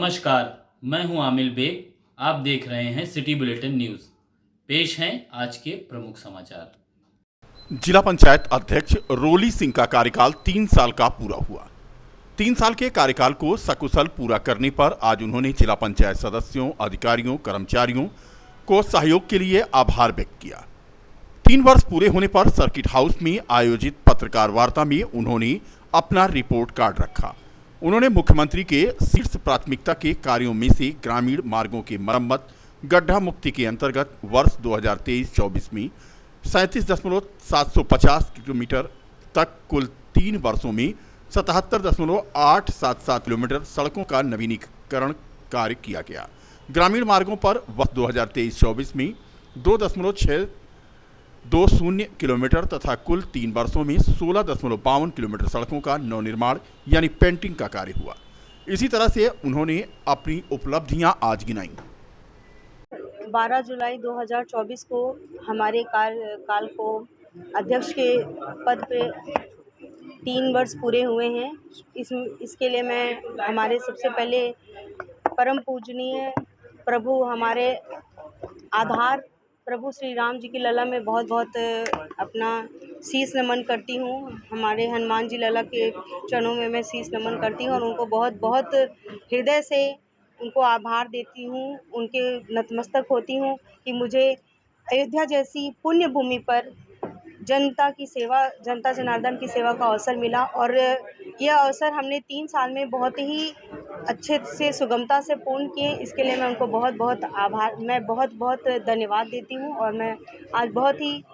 नमस्कार, मैं हूं आमिल बेग। आप देख रहे हैं सिटी बुलेटिन न्यूज़। पेश हैं आज के प्रमुख समाचार। जिला पंचायत अध्यक्ष रोली सिंह का कार्यकाल 3 साल का पूरा हुआ। 3 साल के कार्यकाल को सकुशल पूरा करने पर आज उन्होंने जिला पंचायत सदस्यों, अधिकारियों, कर्मचारियों को सहयोग के लिए आभार व्यक्त किया। 3 वर्ष पूरे होने पर सर्किट हाउस में आयोजित पत्रकार वार्ता में उन्होंने अपना रिपोर्ट कार्ड रखा। उन्होंने मुख्यमंत्री के शीर्ष प्राथमिकता के कार्यों में से ग्रामीण मार्गों की मरम्मत, गड्ढा मुक्ति के अंतर्गत वर्ष 2023-24 में 37.750 किलोमीटर तक कुल 3 वर्षों में 77.877 किलोमीटर सड़कों का नवीनीकरण कार्य किया गया। ग्रामीण मार्गों पर वर्ष 2023-24 में 2.620 किलोमीटर तथा कुल 3 वर्षों में 16.52 किलोमीटर सड़कों का नवनिर्माण यानी पेंटिंग का कार्य हुआ। इसी तरह से उन्होंने अपनी उपलब्धियां आज गिनाई। 12 जुलाई 2024 को हमारे कार्यकाल को अध्यक्ष के पद पे 3 वर्ष पूरे हुए हैं। इसके लिए मैं हमारे सबसे पहले परम पूजनीय प्रभु हमारे आधार प्रभु श्री राम जी की लला में बहुत बहुत अपना शीश नमन करती हूँ। हमारे हनुमान जी लला के चरणों में मैं शीश नमन करती हूँ और उनको बहुत बहुत हृदय से उनको आभार देती हूँ, उनके नतमस्तक होती हूँ कि मुझे अयोध्या जैसी पुण्य भूमि पर जनता की सेवा, जनता जनार्दन की सेवा का अवसर मिला और यह अवसर हमने 3 साल में बहुत ही अच्छे से सुगमता से पूर्ण किए। इसके लिए मैं उनको बहुत बहुत धन्यवाद देती हूँ और मैं आज बहुत ही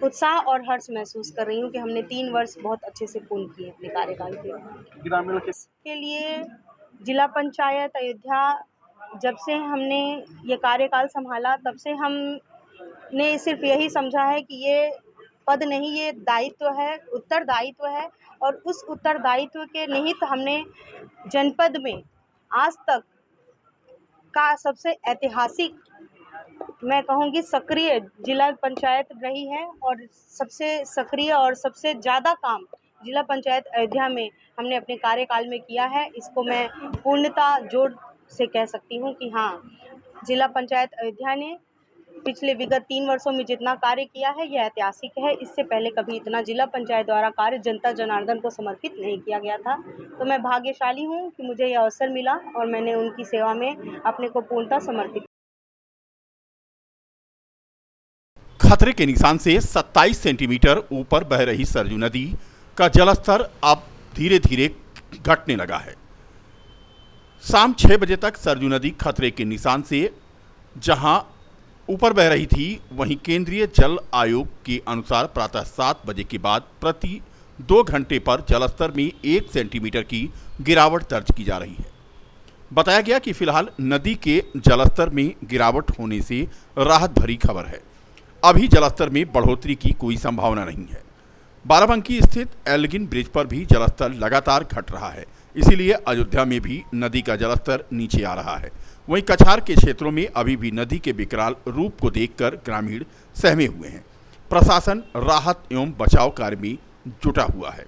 उत्साह और हर्ष महसूस कर रही हूँ कि हमने 3 वर्ष बहुत अच्छे से पूर्ण किए अपने कार्यकाल के लिए। जिला पंचायत अयोध्या जब से हमने ये कार्यकाल संभाला तब से हमने सिर्फ यही समझा है कि ये पद नहीं, ये दायित्व है, उत्तरदायित्व है और उस उत्तरदायित्व के निहित हमने जनपद में आज तक का सबसे ऐतिहासिक, मैं कहूँगी सक्रिय जिला पंचायत रही है और सबसे सक्रिय और सबसे ज़्यादा काम जिला पंचायत अयोध्या में हमने अपने कार्यकाल में किया है। इसको मैं पूर्णता जोर से कह सकती हूँ कि हाँ, जिला पंचायत अयोध्या ने पिछले विगत 3 वर्षों में जितना कार्य किया है यह ऐतिहासिक है। इससे पहले कभी इतना जिला पंचायत द्वारा कार्य जनता जनार्दन को समर्पित नहीं किया गया था। तो मैं भाग्यशाली हूँ कि मुझे यह अवसर मिला और मैंने उनकी सेवा में अपने को पूर्णतः समर्पित। खतरे के निशान से 27 सेंटीमीटर ऊपर बह रही सरयू नदी का जलस्तर अब धीरे धीरे घटने लगा है। शाम 6 बजे तक सरयू नदी खतरे के निशान से जहां ऊपर बह रही थी, वहीं केंद्रीय जल आयोग के अनुसार प्रातः 7 बजे के बाद प्रति 2 घंटे पर जलस्तर में 1 सेंटीमीटर की गिरावट दर्ज की जा रही है। बताया गया कि फिलहाल नदी के जलस्तर में गिरावट होने से राहत भरी खबर है। अभी जलस्तर में बढ़ोतरी की कोई संभावना नहीं है। बाराबंकी स्थित एल्गिन ब्रिज पर भी जलस्तर लगातार घट रहा है, इसीलिए अयोध्या में भी नदी का जलस्तर नीचे आ रहा है। वहीं कछार के क्षेत्रों में अभी भी नदी के विकराल रूप को देखकर ग्रामीण सहमे हुए हैं। प्रशासन राहत एवं बचाव कार्य में जुटा हुआ है।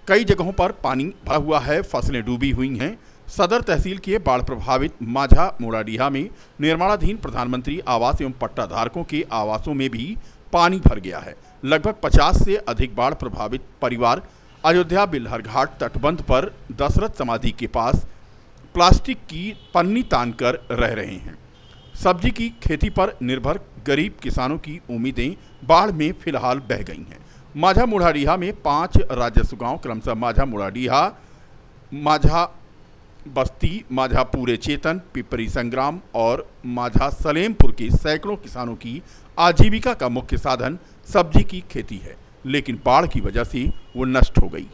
कई जगहों पर पानी भरा हुआ है, फसलें डूबी हुई हैं। सदर तहसील के बाढ़ प्रभावित माझा मोड़ाडीहा में निर्माणाधीन प्रधानमंत्री आवास एवं पट्टा धारकों के आवासों में भी पानी भर गया है। लगभग 50 से अधिक बाढ़ प्रभावित परिवार अयोध्या बिल्हरघाट तटबंध पर दशरथ समाधि के पास प्लास्टिक की पन्नी तानकर रह रहे हैं। सब्जी की खेती पर निर्भर गरीब किसानों की उम्मीदें बाढ़ में फिलहाल बह गई हैं। माझा मोड़ाडीहा में 5 राजस्व गांव क्रमशः माझा मोड़ाडीहा, माझा बस्ती, माझा पूरे चेतन, पिपरी संग्राम और माझा सलेमपुर के सैकड़ों किसानों की आजीविका का मुख्य साधन सब्जी की खेती है, लेकिन बाढ़ की वजह से वो नष्ट हो गई।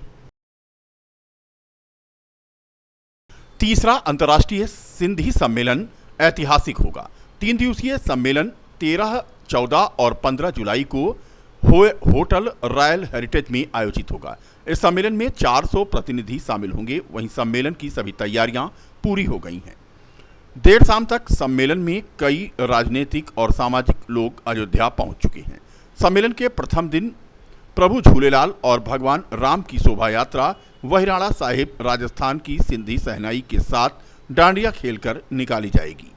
तीसरा अंतर्राष्ट्रीय सिंधी सम्मेलन ऐतिहासिक होगा। 3 दिवसीय सम्मेलन 13, 14 और 15 जुलाई को होटल रॉयल हेरिटेज में आयोजित होगा। इस सम्मेलन में 400 प्रतिनिधि शामिल होंगे। वहीं सम्मेलन की सभी तैयारियां पूरी हो गई हैं। देर शाम तक सम्मेलन में कई राजनीतिक और सामाजिक लोग अयोध्या पहुंच चुके हैं। सम्मेलन के प्रथम दिन प्रभु झूलेलाल और भगवान राम की शोभा यात्रा वहिराणा साहिब राजस्थान की सिंधी सहनाई के साथ डांडिया खेलकर निकाली जाएगी।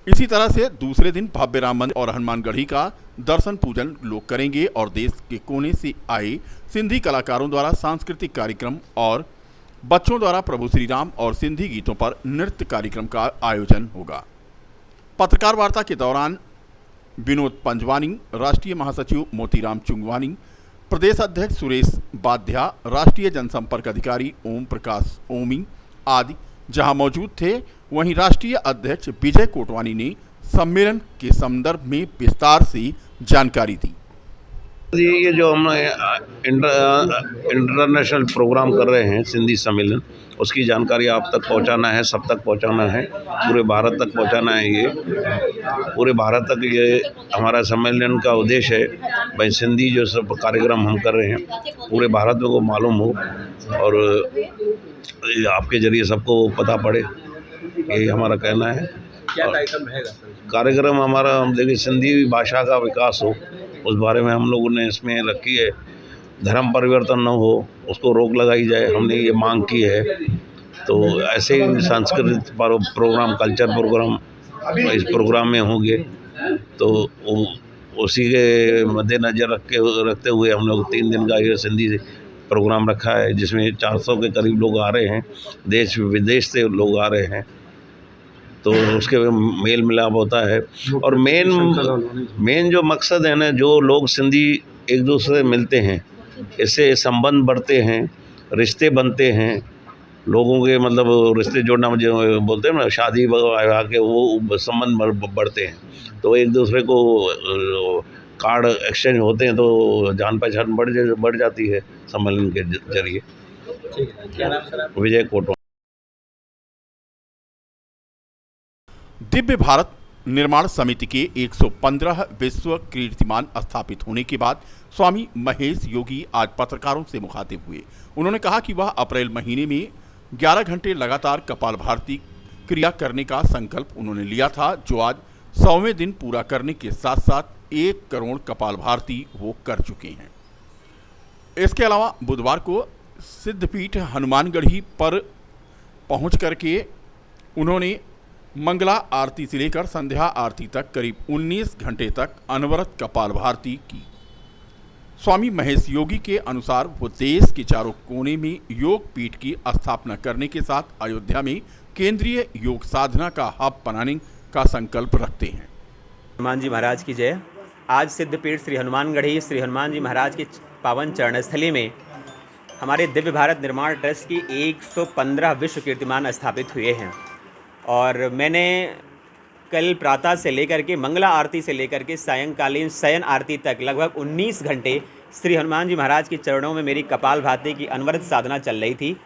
इसी तरह से दूसरे दिन भव्य राम मंदिर और हनुमानगढ़ी का दर्शन पूजन लोग करेंगे और देश के कोने से आए सिंधी कलाकारों द्वारा सांस्कृतिक कार्यक्रम और बच्चों द्वारा प्रभु श्री राम और सिंधी गीतों पर नृत्य कार्यक्रम का आयोजन होगा। पत्रकार वार्ता के दौरान विनोद पंजवानी, राष्ट्रीय महासचिव मोतीराम चुंगवानी, प्रदेश अध्यक्ष सुरेश बाध्या, राष्ट्रीय जनसंपर्क अधिकारी ओम प्रकाश ओमी आदि जहां मौजूद थे, वहीं राष्ट्रीय अध्यक्ष विजय कोटवानी ने सम्मेलन के संदर्भ में विस्तार से जानकारी दी। ये जो हम इंटरनेशनल प्रोग्राम कर रहे हैं सिंधी सम्मेलन, उसकी जानकारी आप तक पहुंचाना है, सब तक पहुंचाना है, पूरे भारत तक पहुंचाना है। ये पूरे भारत तक ये हमारा सम्मेलन का उद्देश्य है। भाई सिंधी जो सब कार्यक्रम हम कर रहे हैं पूरे भारत में को मालूम हो और आपके जरिए सबको पता पड़े, यही हमारा कहना है। क्या कार्यक्रम रहेगा? कार्यक्रम हमारा, हम देखिए, सिंधी भाषा का विकास हो, उस बारे में हम लोगों ने इसमें रखी है। धर्म परिवर्तन न हो, उसको रोक लगाई जाए, हमने ये मांग की है। तो ऐसे ही सांस्कृतिक प्रोग्राम, कल्चर प्रोग्राम इस प्रोग्राम में होंगे। तो उसी के मद्देनज़र रखते हुए हम लोग 3 दिन का ये सिंधी प्रोग्राम रखा है, जिसमें 400 के करीब लोग आ रहे हैं, देश विदेश से लोग आ रहे हैं। तो उसके मेल मिलाप होता है और मेन जो मकसद है ना, जो लोग सिंधी एक दूसरे से मिलते हैं, इससे संबंध बढ़ते हैं, रिश्ते बनते हैं, लोगों के मतलब रिश्ते जोड़ना, जो बोलते हैं ना, शादी वगैरह के वो संबंध बढ़ते हैं। तो एक दूसरे को कार्ड एक्सचेंज होते हैं, तो जान पहचान बढ़ जाती है सम्मेलन के जरिए। क्या नाम सर? विजय कोटवानी। दिव्य भारत निर्माण समिति के 115 विश्व कीर्तिमान स्थापित होने के बाद स्वामी महेश योगी आज पत्रकारों से मुखातिब हुए। उन्होंने कहा कि वह अप्रैल महीने में 11 घंटे लगातार कपालभाति क्रिया करने का संकल्प उन्होंने लिया था, जो आज 100वें दिन पूरा करने के साथ साथ 1 करोड़ कपालभाति वो कर चुके हैं। इसके अलावा बुधवार को सिद्धपीठ हनुमानगढ़ी पर पहुंच करके उन्होंने मंगला आरती से लेकर संध्या आरती तक करीब 19 घंटे तक अनवरत कपालभाति की। स्वामी महेश योगी के अनुसार वो देश के चारों कोने में योग पीठ की स्थापना करने के साथ अयोध्या में केंद्रीय योग साधना का हब बनाने का संकल्प रखते हैं। हनुमान जी महाराज की जय। आज सिद्धपीठ श्री हनुमानगढ़ी श्री हनुमान जी महाराज की पावन चरणस्थली में हमारे दिव्य भारत निर्माण ट्रस्ट की 115 विश्व कीर्तिमान स्थापित हुए हैं और मैंने कल प्रातः से लेकर के मंगला आरती से लेकर के सायंकालीन शयन आरती तक लगभग 19 घंटे श्री हनुमान जी महाराज के चरणों में मेरी कपालभाति की अनवरत साधना चल रही थी।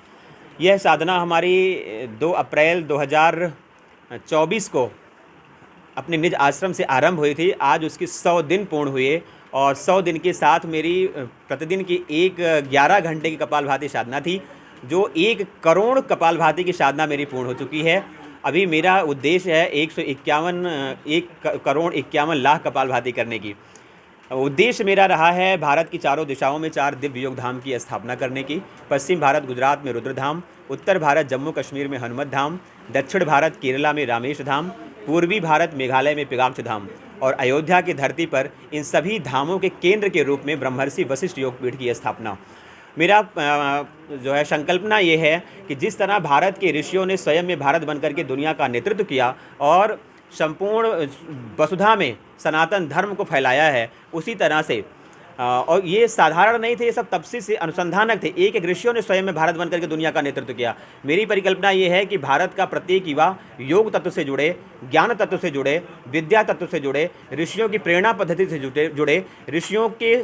यह साधना हमारी 2 अप्रैल 2024 को अपने निज आश्रम से आरंभ हुई थी। आज उसके 100 दिन पूर्ण हुए और 100 दिन के साथ मेरी प्रतिदिन की 11 घंटे की कपालभाति साधना थी, जो 1 करोड़ कपालभाति की साधना मेरी पूर्ण हो चुकी है। अभी मेरा उद्देश्य है 1 करोड़ 51 लाख कपालभाति करने की। उद्देश्य मेरा रहा है भारत की चारों दिशाओं में 4 दिव्य योग धाम की स्थापना करने की। पश्चिम भारत गुजरात में रुद्रधाम, उत्तर भारत जम्मू कश्मीर में हनुमत धाम, दक्षिण भारत केरला में रामेश धाम, पूर्वी भारत मेघालय में पिगाक्ष धाम और अयोध्या की धरती पर इन सभी धामों के केंद्र के रूप में ब्रह्मर्षि वशिष्ठ योगपीठ की स्थापना। मेरा जो है संकल्पना ये है कि जिस तरह भारत के ऋषियों ने स्वयं में भारत बनकर के दुनिया का नेतृत्व किया और संपूर्ण वसुधा में सनातन धर्म को फैलाया है, उसी तरह से और ये साधारण नहीं थे, ये सब तपस्वी से अनुसंधानक थे। एक ऋषियों ने स्वयं में भारत बनकर के दुनिया का नेतृत्व किया। मेरी परिकल्पना ये है कि भारत का प्रत्येक युवा योग तत्व से जुड़े, ज्ञान तत्व से जुड़े, विद्या तत्व से जुड़े, ऋषियों की प्रेरणा पद्धति से जुड़े, ऋषियों के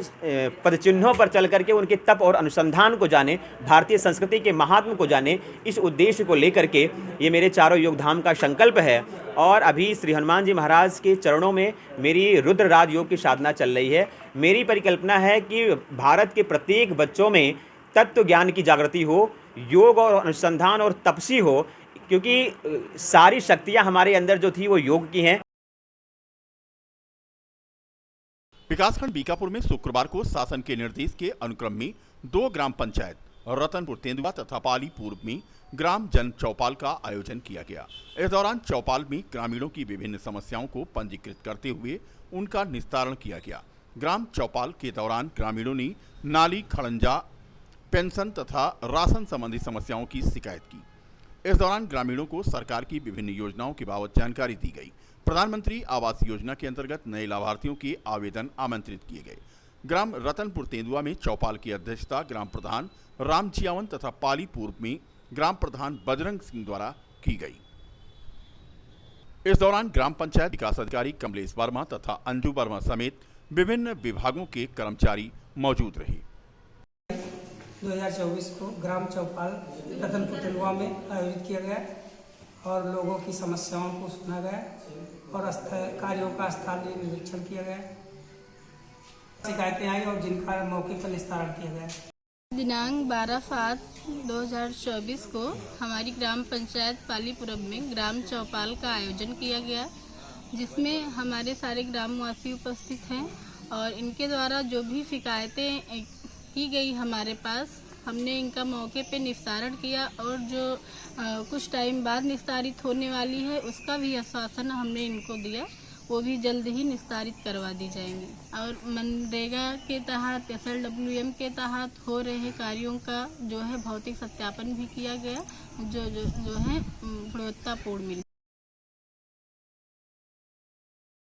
पदचिन्हों पर चल करके उनके तप और अनुसंधान को जाने, भारतीय संस्कृति के महात्म को जाने। इस उद्देश्य को लेकर के ये मेरे चारों योग धाम का संकल्प है। और अभी श्री हनुमान जी महाराज के चरणों में मेरी रुद्र राज योग की साधना चल रही है। मेरी परिकल्पना है कि भारत के प्रत्येक बच्चों में तत्व ज्ञान की जागृति हो, योग और अनुसंधान और तपस्वी हो, क्योंकि सारी शक्तियां हमारे अंदर जो थी वो योग की हैं। विकासखंड बीकापुर में शुक्रवार को शासन के निर्देश के अनुक्रम में 2 ग्राम पंचायत रतनपुर तेंदुआ तथा पाली पूर्व में ग्राम जन चौपाल का आयोजन किया गया। इस दौरान चौपाल में ग्रामीणों की विभिन्न समस्याओं को पंजीकृत करते हुए उनका निस्तारण किया गया। ग्राम चौपाल के दौरान ग्रामीणों ने नाली, खड़ंजा, पेंशन तथा राशन संबंधी समस्याओं की शिकायत की। इस दौरान ग्रामीणों को सरकार की विभिन्न योजनाओं के बाबत जानकारी दी गई। प्रधानमंत्री आवास योजना के अंतर्गत नए लाभार्थियों के आवेदन आमंत्रित किए गए। ग्राम रतनपुर तेंदुआ में चौपाल की अध्यक्षता ग्राम प्रधान राम जियावन तथा पाली पूर्व में ग्राम प्रधान बजरंग सिंह द्वारा की गई। इस दौरान ग्राम पंचायत विकास अधिकारी कमलेश वर्मा तथा अंजू वर्मा समेत विभिन्न विभागों के कर्मचारी मौजूद रहे। 2024 को ग्राम चौपाल रतनपुर तेंदुआ में आयोजित किया गया और लोगों की समस्याओं को सुना गया और कार्यों का स्थलीय निरीक्षण किया गया, शिकायतें आई और जिनका मौके पर निस्तारण किया गया। दिनांक 12/7/2024 को हमारी ग्राम पंचायत पालीपुरम में ग्राम चौपाल का आयोजन किया गया, जिसमें हमारे सारे ग्रामवासी उपस्थित हैं और इनके द्वारा जो भी शिकायतें की गई हमारे पास, हमने इनका मौके पे निस्तारण किया और जो कुछ टाइम बाद निस्तारित होने वाली है उसका भी आश्वासन हमने इनको दिया, वो भी जल्द ही निस्तारित करवा दी जाएंगी। और मनरेगा के तहत SLWM के तहत हो रहे कार्यों का जो है भौतिक सत्यापन भी किया गया, जो है गुणवत्तापूर्ण मिल